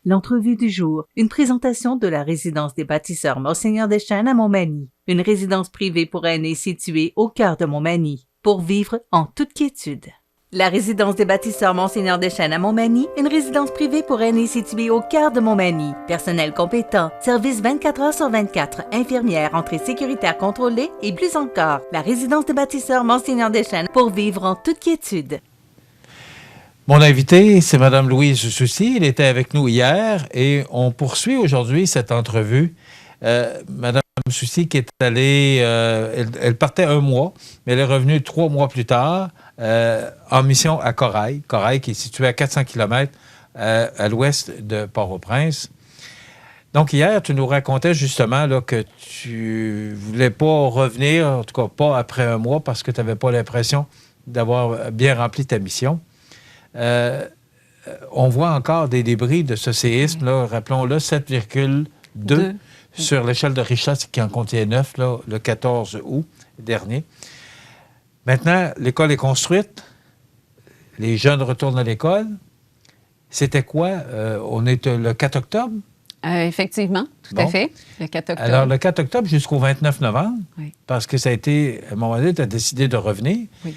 L'entrevue du jour, une présentation de la résidence des bâtisseurs Monseigneur Deschênes à Montmagny, une résidence privée pour aînés située au cœur de Montmagny, pour vivre en toute quiétude. La résidence des bâtisseurs Monseigneur Deschênes à Montmagny, une résidence privée pour aînés située au cœur de Montmagny. Personnel compétent, service 24 heures sur 24, infirmière, entrée sécuritaire contrôlée et plus encore. La résidence des bâtisseurs Monseigneur Deschênes pour vivre en toute quiétude. Mon invité, c'est Mme Louise Soucy. Elle était avec nous hier et on poursuit aujourd'hui cette entrevue. Mme Soucy qui est allée, elle partait 1 mois, mais elle est revenue 3 mois plus tard en mission à Corail. Corail qui est situé à 400 km à l'ouest de Port-au-Prince. Donc hier, tu nous racontais justement là, que tu voulais pas revenir, en tout cas pas après 1 mois, parce que tu n'avais pas l'impression d'avoir bien rempli ta mission. On voit encore des débris de ce séisme, là, rappelons-le, 7,2 sur l'échelle de Richter, qui en contient 9, là, le 14 août dernier. Maintenant, l'école est construite, les jeunes retournent à l'école. C'était quoi? On est le 4 octobre? Effectivement, tout à fait, le 4 octobre. Alors, le 4 octobre jusqu'au 29 novembre, oui. Parce que ça a été, à un moment donné, tu as décidé de revenir. Oui.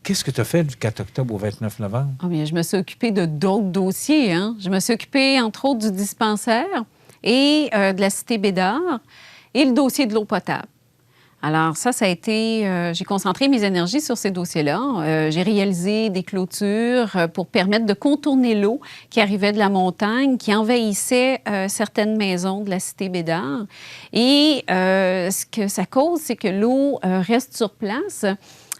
Qu'est-ce que tu as fait du 4 octobre au 29 novembre? Oh, bien, je me suis occupée de d'autres dossiers. Hein. Je me suis occupée, entre autres, du dispensaire et de la Cité Bédard et le dossier de l'eau potable. Alors ça a été... j'ai concentré mes énergies sur ces dossiers-là. J'ai réalisé des clôtures pour permettre de contourner l'eau qui arrivait de la montagne, qui envahissait certaines maisons de la Cité Bédard. Et ce que ça cause, c'est que l'eau reste sur place.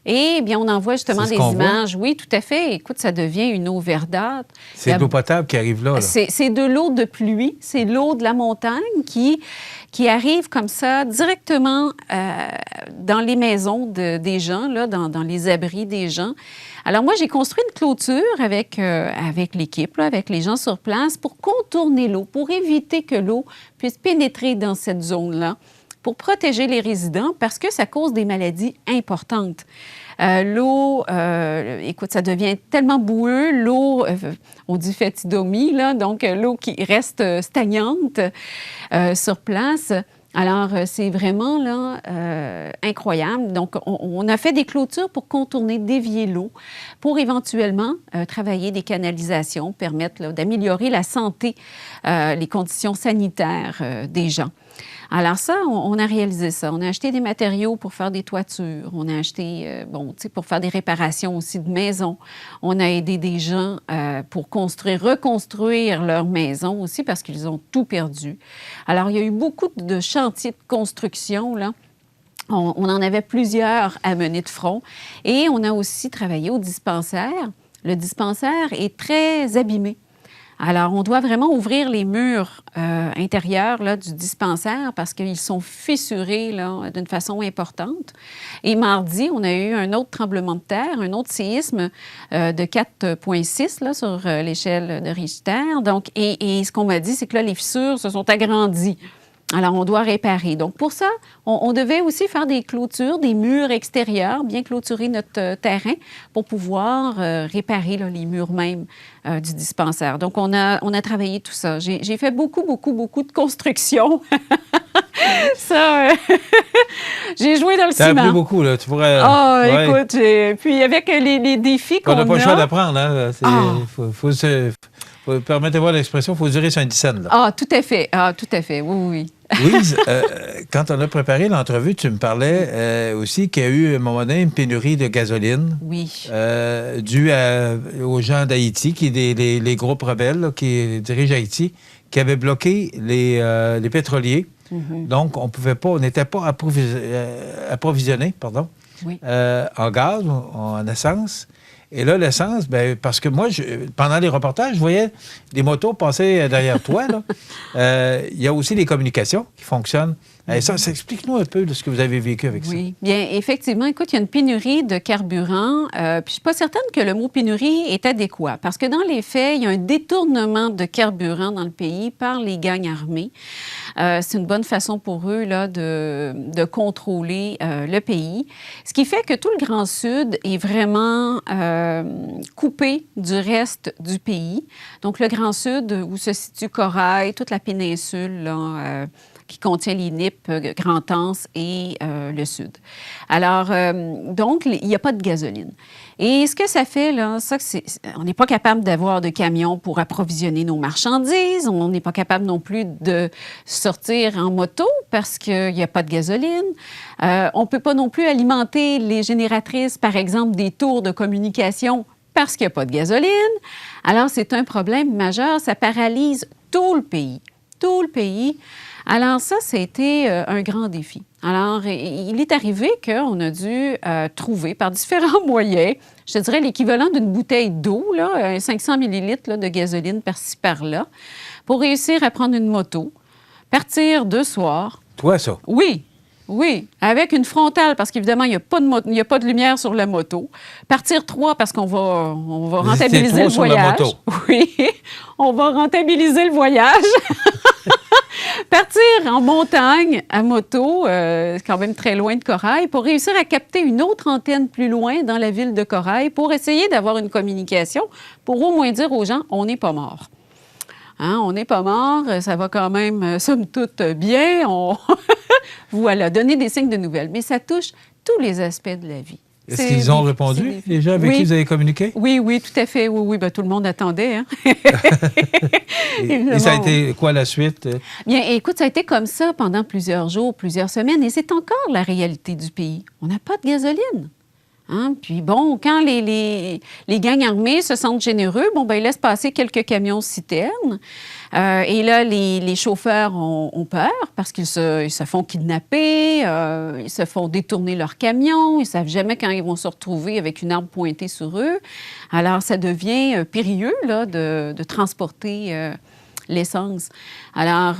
Et bien, on en voit justement des images. Oui, tout à fait. Écoute, ça devient une eau verdâtre. C'est de l'eau potable qui arrive là. C'est de l'eau de pluie. C'est l'eau de la montagne qui arrive comme ça directement dans les maisons des gens, là, dans les abris des gens. Alors moi, j'ai construit une clôture avec l'équipe, là, avec les gens sur place, pour contourner l'eau, pour éviter que l'eau puisse pénétrer dans cette zone-là, pour protéger les résidents, parce que ça cause des maladies importantes. L'eau, écoute, ça devient tellement boueux. L'eau, on dit fétidomie, là, donc l'eau qui reste stagnante sur place. Alors, c'est vraiment là, incroyable. Donc, on a fait des clôtures pour contourner, dévier l'eau, pour éventuellement travailler des canalisations, permettre là, d'améliorer la santé, les conditions sanitaires des gens. Alors ça, on a réalisé ça. On a acheté des matériaux pour faire des toitures. On a acheté, pour faire des réparations aussi de maisons. On a aidé des gens pour reconstruire leur maison aussi parce qu'ils ont tout perdu. Alors, il y a eu beaucoup de chantiers de construction, là. On en avait plusieurs à mener de front. Et on a aussi travaillé au dispensaire. Le dispensaire est très abîmé. Alors, on doit vraiment ouvrir les murs intérieurs là, du dispensaire parce qu'ils sont fissurés là, d'une façon importante. Et mardi, on a eu un autre tremblement de terre, un autre séisme de 4,6 là, sur l'échelle de Richter. Donc, et ce qu'on m'a dit, c'est que là, les fissures se sont agrandies. Alors, on doit réparer. Donc, pour ça, on devait aussi faire des clôtures, des murs extérieurs, bien clôturer notre terrain pour pouvoir réparer là, les murs même du dispensaire. Donc, on a travaillé tout ça. J'ai fait beaucoup de construction. Ça, j'ai joué dans le ciment. T'as appris beaucoup, là. Tu pourrais... écoute, puis avec les défis qu'on a... On n'a pas le choix d'apprendre, hein. Permettez-moi l'expression, il faut durer sur un dizaine. Ah, tout à fait, oui. Louise, quand on a préparé l'entrevue, tu me parlais aussi qu'il y a eu, à un moment donné, une pénurie de gasoline. Oui. Due aux gens d'Haïti, les groupes rebelles là, qui dirigent Haïti, qui avaient bloqué les pétroliers. Mm-hmm. Donc, on n'était pas approvisionné, oui. En gaz, en essence. Et là, l'essence, parce que moi, pendant les reportages, je voyais des motos passer derrière toi. Il y a aussi les communications qui fonctionnent Ça, explique-nous un peu de ce que vous avez vécu avec ça. Oui, bien, effectivement, écoute, il y a une pénurie de carburant. Puis je ne suis pas certaine que le mot pénurie est adéquat, parce que dans les faits, il y a un détournement de carburant dans le pays par les gangs armés. C'est une bonne façon pour eux là, de contrôler le pays. Ce qui fait que tout le Grand Sud est vraiment coupé du reste du pays. Donc, le Grand Sud, où se situe Corail, toute la péninsule, là, qui contient les Nippes, Grand-Anse et le Sud. Alors, donc, il n'y a pas de gasoline. Et ce que ça fait, là, on n'est pas capable d'avoir de camions pour approvisionner nos marchandises. On n'est pas capable non plus de sortir en moto parce qu'il n'y a pas de gasoline. On ne peut pas non plus alimenter les génératrices, par exemple, des tours de communication parce qu'il n'y a pas de gasoline. Alors, c'est un problème majeur. Ça paralyse tout le pays. Tout le pays. Alors ça a été un grand défi. Alors, il est arrivé qu'on a dû trouver par différents moyens, je te dirais l'équivalent d'une bouteille d'eau, là, 500 millilitres là, de gasoline par-ci, par-là, pour réussir à prendre une moto, partir deux soirs. Toi, ça? Oui. Oui, avec une frontale, parce qu'évidemment, il n'y a pas de lumière sur la moto. Partir 3, parce qu'on va rentabiliser le voyage. Sur la moto. Oui, on va rentabiliser le voyage. Partir en montagne à moto, c'est quand même très loin de Corail, pour réussir à capter une autre antenne plus loin dans la ville de Corail, pour essayer d'avoir une communication, pour au moins dire aux gens, on n'est pas mort. Hein, on n'est pas mort, ça va quand même, somme toute, bien. Voilà, donner des signes de nouvelles. Mais ça touche tous les aspects de la vie. Est-ce qu'ils ont répondu, les gens avec qui vous avez communiqué? Oui, oui, tout à fait. Oui, oui, bien, tout le monde attendait. Hein? et ça a été quoi la suite? Bien, écoute, ça a été comme ça pendant plusieurs jours, plusieurs semaines, et c'est encore la réalité du pays. On n'a pas de gasoline. Hein? Puis bon, quand les gangs armés se sentent généreux, bon, ben ils laissent passer quelques camions-citernes. Et là, les chauffeurs ont peur parce qu'ils se font kidnapper, ils se font détourner leurs camions, ils ne savent jamais quand ils vont se retrouver avec une arme pointée sur eux. Alors, ça devient périlleux là, de transporter l'essence. Alors,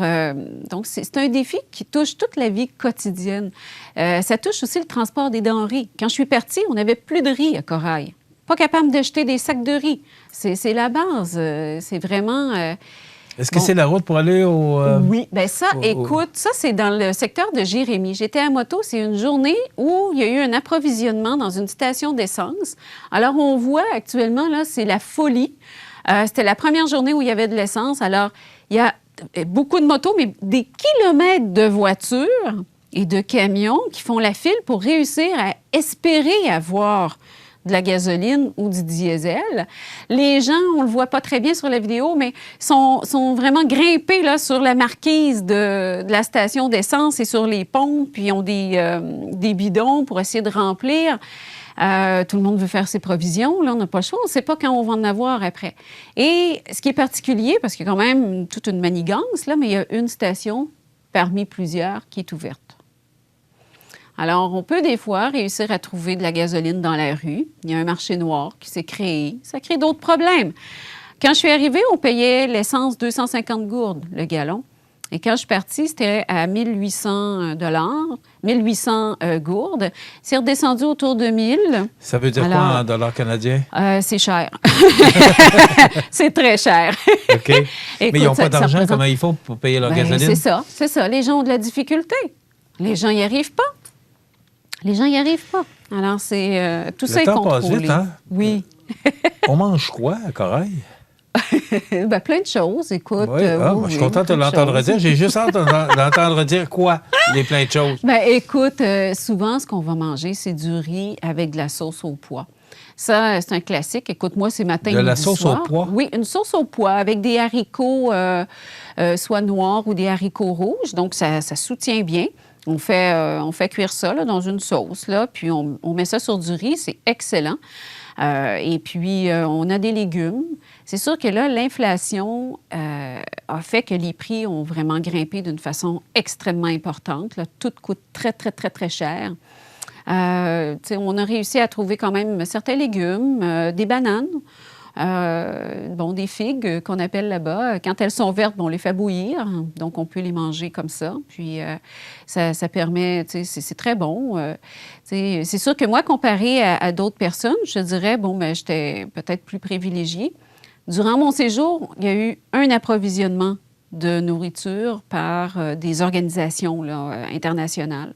donc, c'est un défi qui touche toute la vie quotidienne. Ça touche aussi le transport des denrées. Quand je suis partie, on n'avait plus de riz à Corail. Pas capable d'acheter des sacs de riz. C'est la base. C'est vraiment... Est-ce que c'est la route pour aller au... Oui, bien ça, écoute, ça, c'est dans le secteur de Jérémie. J'étais à moto, c'est une journée où il y a eu un approvisionnement dans une station d'essence. Alors, on voit actuellement, là, c'est la folie. C'était la première journée où il y avait de l'essence. Alors, il y a beaucoup de motos, mais des kilomètres de voitures et de camions qui font la file pour réussir à espérer avoir de la gasoline ou du diesel. Les gens, on ne le voit pas très bien sur la vidéo, mais sont vraiment grimpés là, sur la marquise de la station d'essence et sur les pompes, puis ils ont des bidons pour essayer de remplir. Tout le monde veut faire ses provisions. Là, on n'a pas le choix. On ne sait pas quand on va en avoir après. Et ce qui est particulier, parce qu'il y a quand même toute une manigance, là, mais il y a une station parmi plusieurs qui est ouverte. Alors, on peut des fois réussir à trouver de la gasoline dans la rue. Il y a un marché noir qui s'est créé. Ça crée d'autres problèmes. Quand je suis arrivée, on payait l'essence 250 gourdes le gallon. Et quand je suis partie, c'était à 1800 gourdes. C'est redescendu autour de 1000. Ça veut dire quoi en dollars canadiens? C'est cher. C'est très cher. OK. Écoute, mais ils n'ont pas d'argent. Comment ils font pour payer leur gasoline? C'est ça. Les gens ont de la difficulté. Les gens n'y arrivent pas. Alors, c'est tout ça est contrôlé. Le temps passe vite, hein? Oui. On mange quoi à Corail? Bien, plein de choses, écoute. Oui, je suis contente de l'entendre dire. J'ai juste hâte d'entendre dire quoi, les plein de choses. Bien, écoute, souvent, ce qu'on va manger, c'est du riz avec de la sauce au pois. Ça, c'est un classique. Écoute, moi, c'est matin, midi, soir. De la sauce au pois? Oui, une sauce au pois avec des haricots soit noirs ou des haricots rouges. Donc, ça soutient bien. On fait cuire ça là, dans une sauce, là, puis on met ça sur du riz. C'est excellent. Et puis, on a des légumes. C'est sûr que là, l'inflation a fait que les prix ont vraiment grimpé d'une façon extrêmement importante. Là. Tout coûte très, très, très, très cher. On a réussi à trouver quand même certains légumes, des bananes. Des figues qu'on appelle là-bas. Quand elles sont vertes, on les fait bouillir, donc on peut les manger comme ça. Puis ça permet, c'est très bon. C'est sûr que moi, comparé à d'autres personnes, je dirais, j'étais peut-être plus privilégiée. Durant mon séjour, il y a eu un approvisionnement de nourriture par des organisations là, internationales.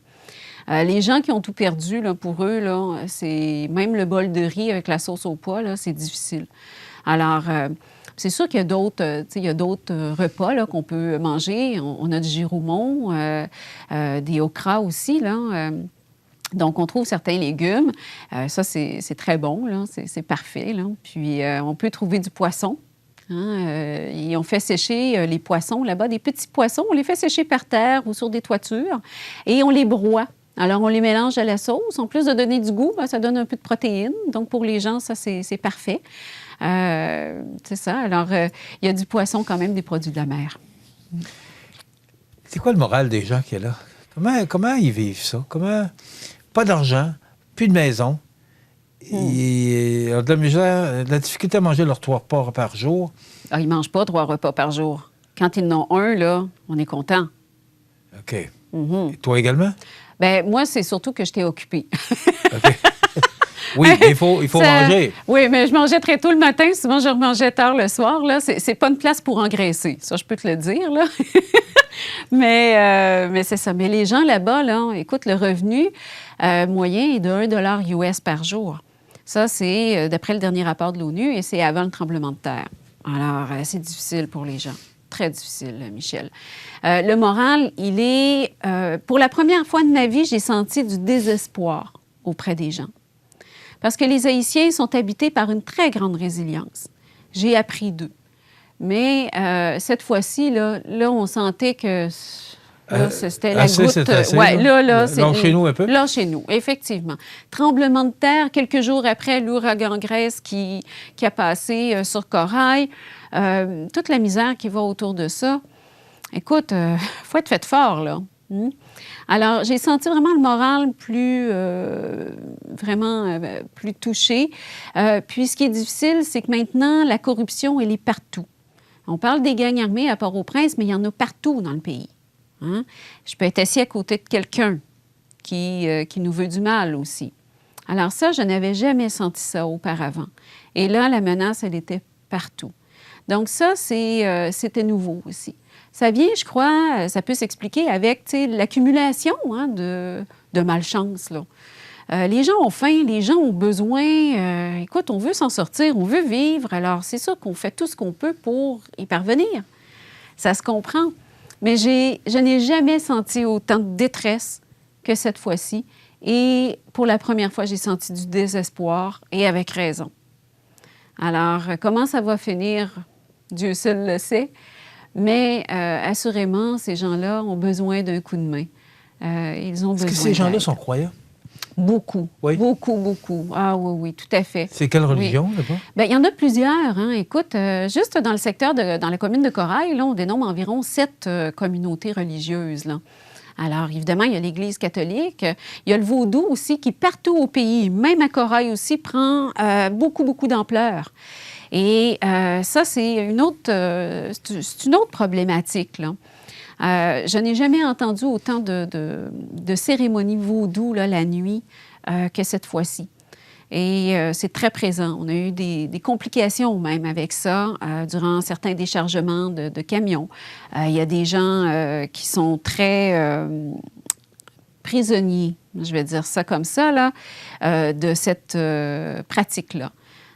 Les gens qui ont tout perdu, là, pour eux, là, c'est même le bol de riz avec la sauce au pois, là, c'est difficile. Alors, c'est sûr qu'il y a d'autres, repas là, qu'on peut manger. On a du giroumon, des okras aussi, là. Donc, on trouve certains légumes. Ça, c'est très bon, là. C'est parfait, là. Puis, on peut trouver du poisson. Et on fait sécher les poissons là-bas, des petits poissons. On les fait sécher par terre ou sur des toitures et on les broie. Alors, on les mélange à la sauce. En plus de donner du goût, ça donne un peu de protéines. Donc, pour les gens, ça, c'est parfait. C'est ça. Alors, il y a du poisson quand même, des produits de la mer. C'est quoi le moral des gens qui est là? Comment ils vivent ça? Pas d'argent, plus de maison. Ils ont de la difficulté à manger leurs 3 repas par jour. Ah, ils ne mangent pas 3 repas par jour. Quand ils en ont un, là, on est content. OK. Et toi également? Bien, moi, c'est surtout que j'étais occupée. OK. Oui, mais il faut manger. Oui, mais je mangeais très tôt le matin. Souvent, je remangeais tard le soir. Là. C'est pas une place pour engraisser. Ça, je peux te le dire, là. mais c'est ça. Mais les gens là-bas, là, écoute, le revenu moyen est de 1 $ US par jour. Ça, c'est d'après le dernier rapport de l'ONU et c'est avant le tremblement de terre. Alors, c'est difficile pour les gens. Très difficile, Michel. Le moral, il est... pour la première fois de ma vie, j'ai senti du désespoir auprès des gens. Parce que les Haïtiens sont habités par une très grande résilience. J'ai appris d'eux. Mais cette fois-ci, là, on sentait que là, c'était la goutte. C'est assez, ouais, là, c'est lâchez-nous un peu. Lâchez-nous, effectivement. Tremblement de terre, quelques jours après l'ouragan Grace qui a passé sur Corail. Toute la misère qui va autour de ça. Écoute, il faut être fait fort, là. Alors, j'ai senti vraiment le moral plus touché. Puis, ce qui est difficile, c'est que maintenant, la corruption, elle est partout. On parle des gangs armés à Port-au-Prince, mais il y en a partout dans le pays. Je peux être assis à côté de quelqu'un qui nous veut du mal aussi. Alors ça, je n'avais jamais senti ça auparavant. Et là, la menace, elle était partout. Donc ça, c'était nouveau aussi. Ça vient, je crois, ça peut s'expliquer avec l'accumulation de malchance, là. Les gens ont faim, les gens ont besoin. Écoute, on veut s'en sortir, on veut vivre. Alors, c'est sûr qu'on fait tout ce qu'on peut pour y parvenir. Ça se comprend. Mais je n'ai jamais senti autant de détresse que cette fois-ci. Et pour la première fois, j'ai senti du désespoir, et avec raison. Alors, comment ça va finir? Dieu seul le sait. Mais assurément, ces gens-là ont besoin d'un coup de main. Ils ont besoin. Est-ce que ces gens-là sont croyants? Beaucoup. Oui. Beaucoup. Ah oui, tout à fait. C'est quelle religion, là-bas? Bien, il y en a plusieurs. Écoute, juste dans le secteur, dans la commune de Corail, là, on dénombre environ 7 communautés religieuses, là. Alors, évidemment, il y a l'Église catholique. Il y a le vaudou aussi, qui, partout au pays, même à Corail aussi, prend beaucoup d'ampleur. Et ça, c'est une autre problématique, là. Je n'ai jamais entendu autant de cérémonies vaudou là, la nuit que cette fois-ci. Et c'est très présent. On a eu des complications même avec ça durant certains déchargements de camions. Il y a des gens qui sont très prisonniers, je vais dire ça comme ça, là, de cette pratique-là.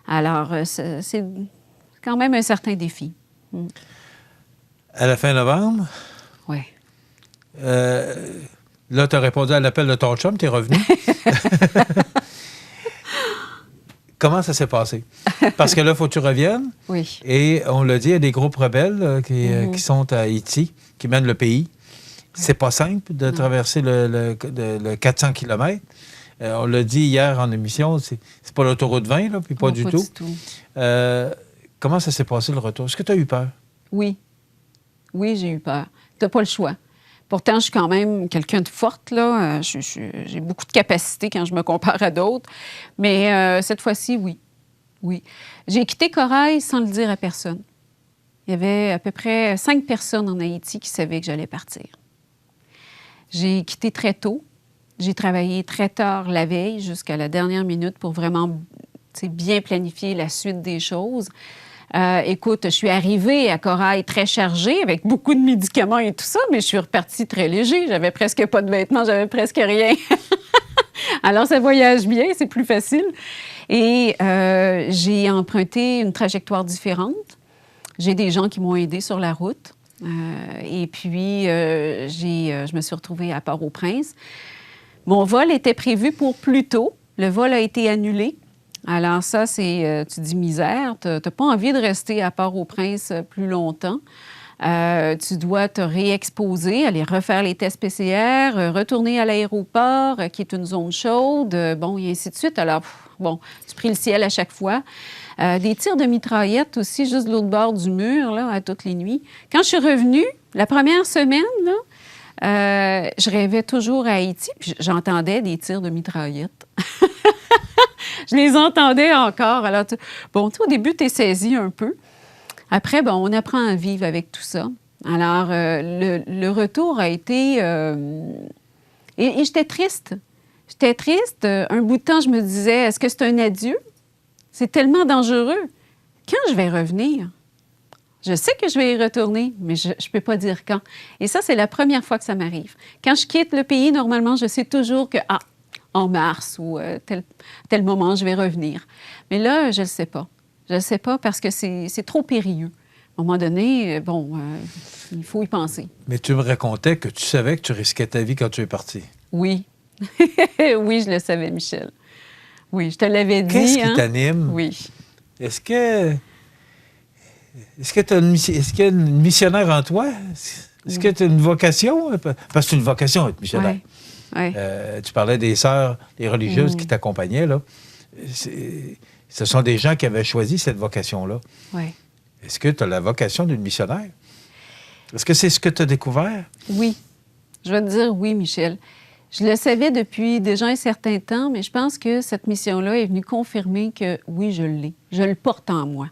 Alors, c'est quand même un certain défi. À la fin novembre? Oui. Là, tu as répondu à l'appel de ton chum, tu es revenu. Comment ça s'est passé? Parce que là, il faut que tu reviennes. Oui. Et on l'a dit, il y a des groupes rebelles qui sont à Haïti, qui mènent le pays. C'est pas simple de traverser le 400 km. On l'a dit hier en émission, c'est pas l'autoroute 20, là, puis pas du tout. Comment ça s'est passé le retour? Est-ce que tu as eu peur? Oui, j'ai eu peur. Tu n'as pas le choix. Pourtant, je suis quand même quelqu'un de forte, là. J'ai beaucoup de capacités quand je me compare à d'autres. Mais cette fois-ci, oui. oui. J'ai quitté Corail sans le dire à personne. Il y avait à peu près 5 personnes en Haïti qui savaient que j'allais partir. J'ai quitté très tôt. J'ai travaillé très tard la veille jusqu'à la dernière minute pour vraiment bien planifier la suite des choses. Écoute, je suis arrivée à Corail très chargée, avec beaucoup de médicaments et tout ça, mais je suis repartie très léger. J'avais presque pas de vêtements, j'avais presque rien. Alors, ça voyage bien, c'est plus facile. Et j'ai emprunté une trajectoire différente. J'ai des gens qui m'ont aidée sur la route. Et puis, je me suis retrouvée à Port-au-Prince. Mon vol était prévu pour plus tôt. Le vol a été annulé. Alors ça, c'est, tu dis misère. Tu n'as pas envie de rester à Port-au-Prince plus longtemps. Tu dois te réexposer, aller refaire les tests PCR, retourner à l'aéroport, qui est une zone chaude, bon, et ainsi de suite. Alors, bon, tu pries le ciel à chaque fois. Des tirs de mitraillettes aussi, juste de l'autre bord du mur, là, à toutes les nuits. Quand je suis revenue, la première semaine, là, je rêvais toujours à Haïti, puis j'entendais des tirs de mitraillettes. Je les entendais encore. Alors, bon, au début, tu es saisi un peu. Après, bon, on apprend à vivre avec tout ça. Alors, le retour a été... Et j'étais triste. J'étais triste. Un bout de temps, je me disais, est-ce que c'est un adieu? C'est tellement dangereux. Quand je vais revenir? Je sais que je vais y retourner, mais je ne peux pas dire quand. Et ça, c'est la première fois que ça m'arrive. Quand je quitte le pays, normalement, je sais toujours que, en mars ou tel moment, je vais revenir. Mais là, je ne le sais pas. Je ne sais pas parce que c'est trop périlleux. À un moment donné, bon, il faut y penser. Mais tu me racontais que tu savais que tu risquais ta vie quand tu es parti. Oui. Oui, je le savais, Michel. Oui, je te l'avais dit. Qu'est-ce qui t'anime? Oui. Est-ce qu'il y a une missionnaire en toi? Est-ce que tu as une vocation? Parce que c'est une vocation, être missionnaire. Oui. Tu parlais des sœurs, des religieuses qui t'accompagnaient, là. Ce sont des gens qui avaient choisi cette vocation-là. Oui. Est-ce que tu as la vocation d'une missionnaire? Est-ce que c'est ce que tu as découvert? Oui. Je vais te dire oui, Michel. Je le savais depuis déjà un certain temps, mais je pense que cette mission-là est venue confirmer que oui, je l'ai. Je le porte en moi.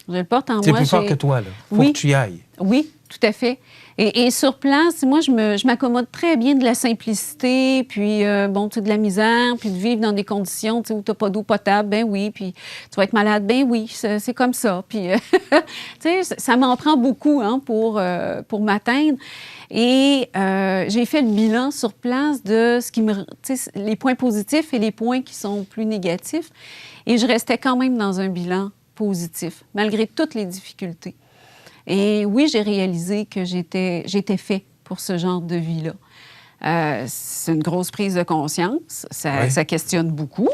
Je le porte en moi. C'est plus fort que toi, là. Faut que tu y ailles. Oui, tout à fait. Et sur place, moi, je m'accommode très bien de la simplicité, puis, bon, tu sais, de la misère, puis de vivre dans des conditions, tu sais, où tu n'as pas d'eau potable, ben oui, puis tu vas être malade, ben oui, c'est comme ça. Puis, tu sais, ça m'en prend beaucoup, hein, pour m'atteindre. Et j'ai fait le bilan sur place de ce qui me... Tu sais, les points positifs et les points qui sont plus négatifs. Et je restais quand même dans un bilan positif, malgré toutes les difficultés. Et oui, j'ai réalisé que j'étais fait pour ce genre de vie-là. C'est une grosse prise de conscience. Ça questionne beaucoup.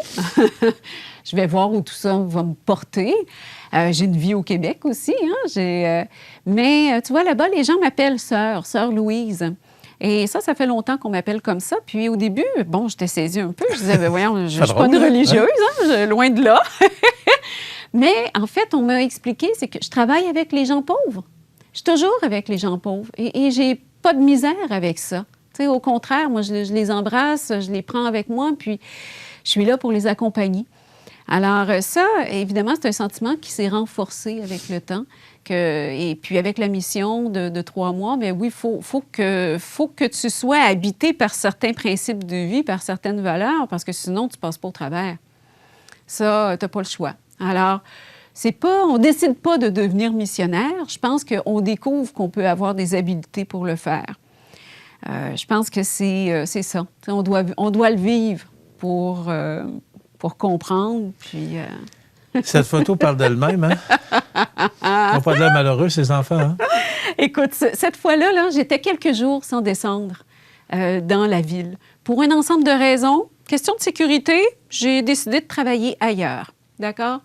Je vais voir où tout ça va me porter. J'ai une vie au Québec aussi. Hein? Mais tu vois, là-bas, les gens m'appellent Sœur Louise. Et ça fait longtemps qu'on m'appelle comme ça. Puis au début, bon, j'étais saisie un peu. Je disais, ben voyons, je ne suis pas une religieuse, hein? Loin de là. Mais en fait, on m'a expliqué, c'est que je travaille avec les gens pauvres. Je suis toujours avec les gens pauvres et j'ai pas de misère avec ça. Tu sais, au contraire, moi, je les embrasse, je les prends avec moi, puis je suis là pour les accompagner. Alors ça, évidemment, c'est un sentiment qui s'est renforcé avec le temps. Et puis avec la mission de 3 mois, bien oui, faut que tu sois habité par certains principes de vie, par certaines valeurs, parce que sinon, tu passes pas au travers. Ça, tu n'as pas le choix. Alors, on ne décide pas de devenir missionnaire. Je pense qu'on découvre qu'on peut avoir des habiletés pour le faire. Je pense que c'est ça. On doit le vivre pour comprendre. Puis, Cette photo parle d'elle-même, hein? Ils n'ont pas de l'air malheureux, ces enfants, hein? Écoute, cette fois-là, là, j'étais quelques jours sans descendre dans la ville. Pour un ensemble de raisons, question de sécurité, j'ai décidé de travailler ailleurs. D'accord?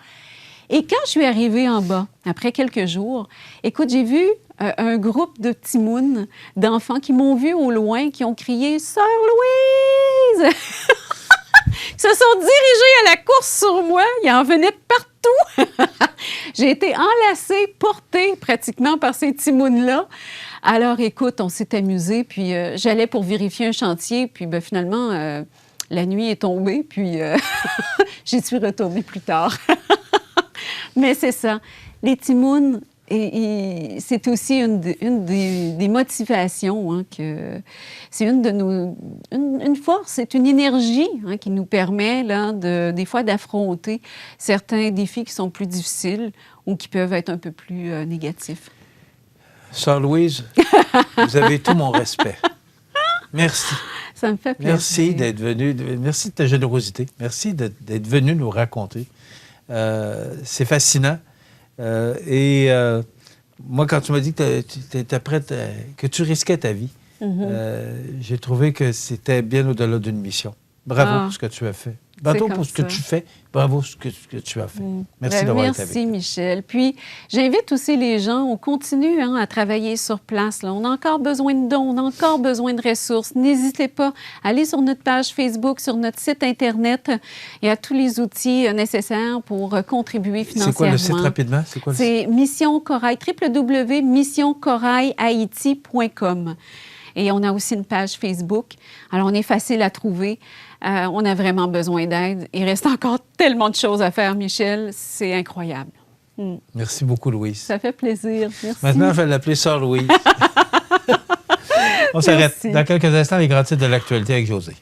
Et quand je suis arrivée en bas, après quelques jours, écoute, j'ai vu un groupe de petits mounes, d'enfants qui m'ont vu au loin, qui ont crié « Sœur Louise! » Ils se sont dirigés à la course sur moi. Ils en venaient de partout. J'ai été enlacée, portée pratiquement par ces petits mounes-là. Alors, écoute, on s'est amusés, puis j'allais pour vérifier un chantier, puis finalement, la nuit est tombée, puis j'y suis retournée plus tard. Mais c'est ça. Les timounes, c'est aussi une des motivations, hein, que c'est une de nos... Une force, c'est une énergie, hein, qui nous permet, là, des fois, d'affronter certains défis qui sont plus difficiles ou qui peuvent être un peu plus négatifs. Sœur Louise, vous avez tout mon respect. Merci. Ça me fait plaisir. Merci d'être venue. Merci de ta générosité. Merci d'être venu nous raconter. C'est fascinant. Moi, quand tu m'as dit que tu étais prête, que tu risquais ta vie, j'ai trouvé que c'était bien au-delà d'une mission. Bravo pour ce que tu as fait. Bravo pour ce que tu fais. Bravo pour ce que tu as fait. Merci d'avoir été avec nous. Merci, Michel. Puis, j'invite aussi les gens, on continue, hein, à travailler sur place. Là. On a encore besoin de dons, on a encore besoin de ressources. N'hésitez pas à aller sur notre page Facebook, sur notre site Internet. Il y a tous les outils nécessaires pour contribuer financièrement. C'est quoi le site rapidement? C'est Mission Corail, www.missioncorailhaïti.com. Et on a aussi une page Facebook. Alors, on est facile à trouver. On a vraiment besoin d'aide. Il reste encore tellement de choses à faire, Michel. C'est incroyable. Merci beaucoup, Louise. Ça fait plaisir. Merci. Maintenant, je vais l'appeler Sœur Louise. On s'arrête. Dans quelques instants, les grands titres de l'actualité avec Josée.